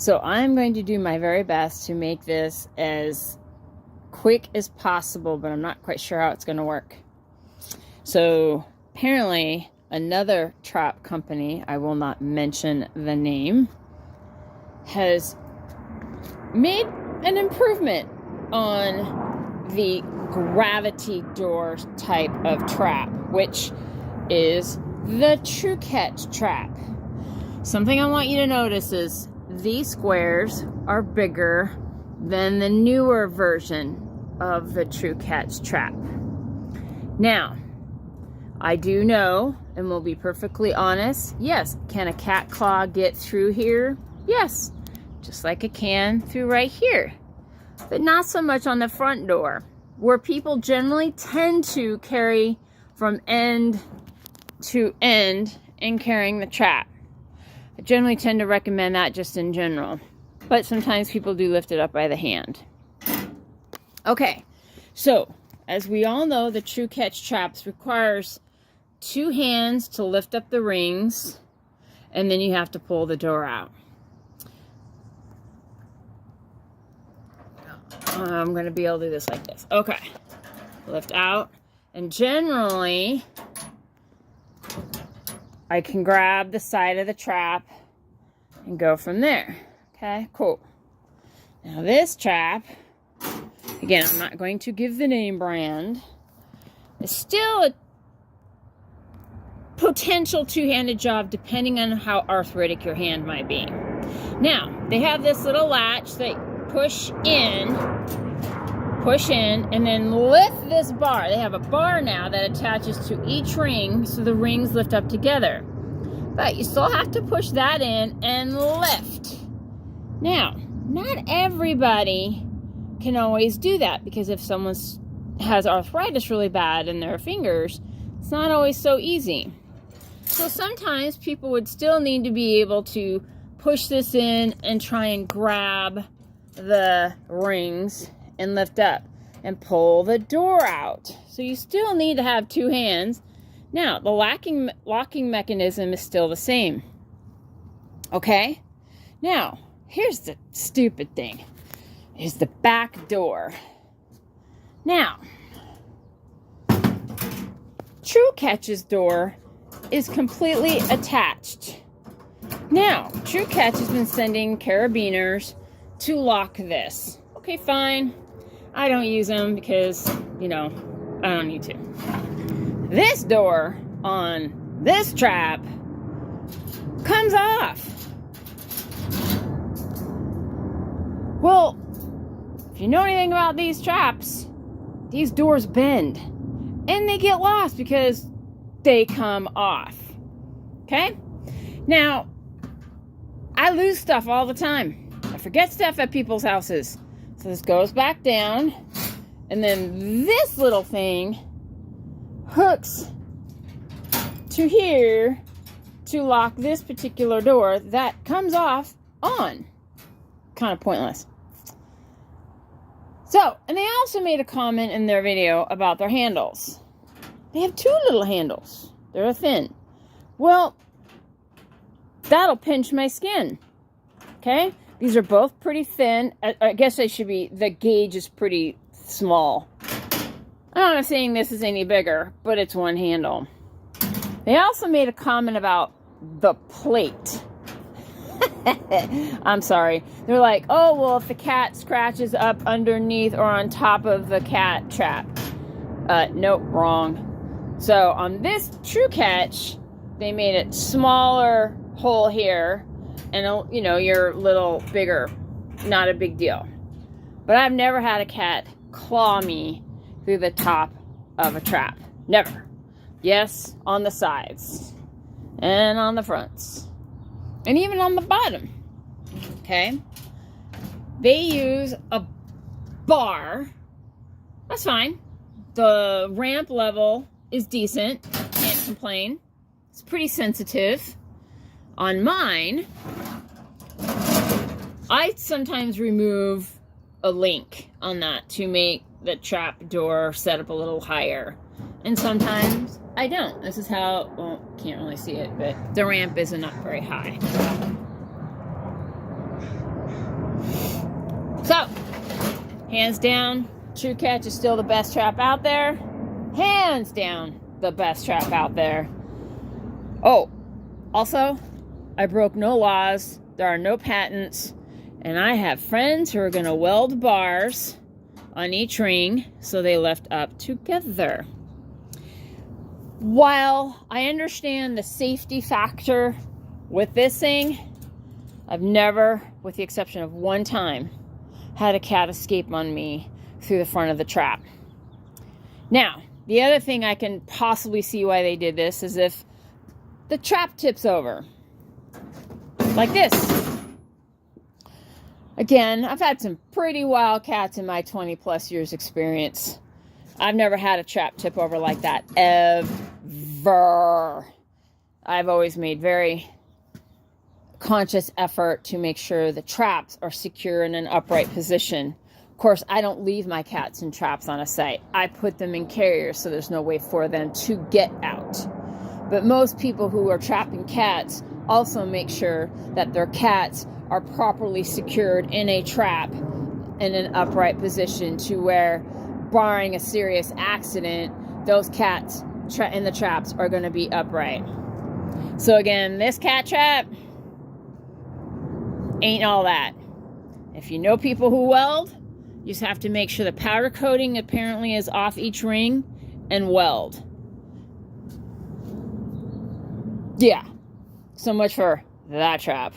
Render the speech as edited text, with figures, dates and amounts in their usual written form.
So I'm going to do my very best to make this as quick as possible, but I'm not quite sure how it's going to work. So apparently another trap company, I will not mention the name, has made an improvement on the gravity door type of trap, which is the True Catch trap. Something I want you to notice is these squares are bigger than the newer version of the True Catch trap. Now, I do know, and we'll be perfectly honest, yes, can a cat claw get through here? Yes, just like it can through right here. But not so much on the front door, where people generally tend to carry from end to end in carrying the trap. I generally tend to recommend that just in general, but sometimes people do lift it up by the hand. Okay, so as we all know, the True Catch traps requires 2 hands to lift up the rings, and then you have to pull the door out. I'm going to be able to do this like this. Okay, lift out, and generally I can grab the side of the trap and go from there. Okay, cool. Now this trap, again, I'm not going to give the name brand, is still a potential 2-handed job depending on how arthritic your hand might be. Now, they have this little latch that push in, and then lift this bar. They have a bar now that attaches to each ring, so the rings lift up together. But you still have to push that in and lift. Now, not everybody can always do that, because if someone has arthritis really bad in their fingers, it's not always so easy. So sometimes people would still need to be able to push this in and try and grab the rings and lift up and pull the door out. So you still need to have 2 hands. Now, the locking mechanism is still the same. Okay? Now, here's the stupid thing. Is the back door. Now, True Catch's door is completely attached. Now, True Catch has been sending carabiners to lock this. Okay, fine. I don't use them because, you know, I don't need to. This door on this trap comes off. Well, if you know anything about these traps, these doors bend and they get lost because they come off. Okay? Now, I lose stuff all the time. I forget stuff at people's houses. So this goes back down, and then this little thing hooks to here to lock this particular door that comes off on. Kind of pointless. So, and they also made a comment in their video about their handles. They have 2 little handles. They're thin. Well, that'll pinch my skin. Okay? These are both pretty thin. I guess they should be, the gauge is pretty small. I'm not saying this is any bigger, but it's 1 handle. They also made a comment about the plate. I'm sorry. They're like, oh, well, if the cat scratches up underneath or on top of the cat trap. Nope, wrong. So on this True Catch, they made it smaller hole here, and you know, your little bigger, not a big deal. But I've never had a cat claw me through the top of a trap. Never. Yes, on the sides and on the fronts and even on the bottom. Okay? They use a bar. That's fine. The ramp level is decent. Can't complain. It's pretty sensitive. On mine, I sometimes remove a link on that to make the trap door set up a little higher. And sometimes I don't. This is how, well, can't really see it, but the ramp isn't up very high. So, hands down, True Catch is still the best trap out there. Hands down, the best trap out there. Oh, also, I broke no laws. There are no patents. And I have friends who are going to weld bars on each ring so they lift up together. While I understand the safety factor with this thing, I've never, with the exception of one time, had a cat escape on me through the front of the trap. Now, the other thing I can possibly see why they did this is if the trap tips over, like this. Again, I've had some pretty wild cats in my 20 plus years experience. I've never had a trap tip over like that, ever. I've always made very conscious effort to make sure the traps are secure in an upright position. Of course, I don't leave my cats in traps on a site. I put them in carriers so there's no way for them to get out. But most people who are trapping cats also make sure that their cats are properly secured in a trap in an upright position to where, barring a serious accident, those cats in the traps are going to be upright. So again, this cat trap ain't all that. If you know people who weld, you just have to make sure the powder coating apparently is off each ring and weld. Yeah, so much for that trap.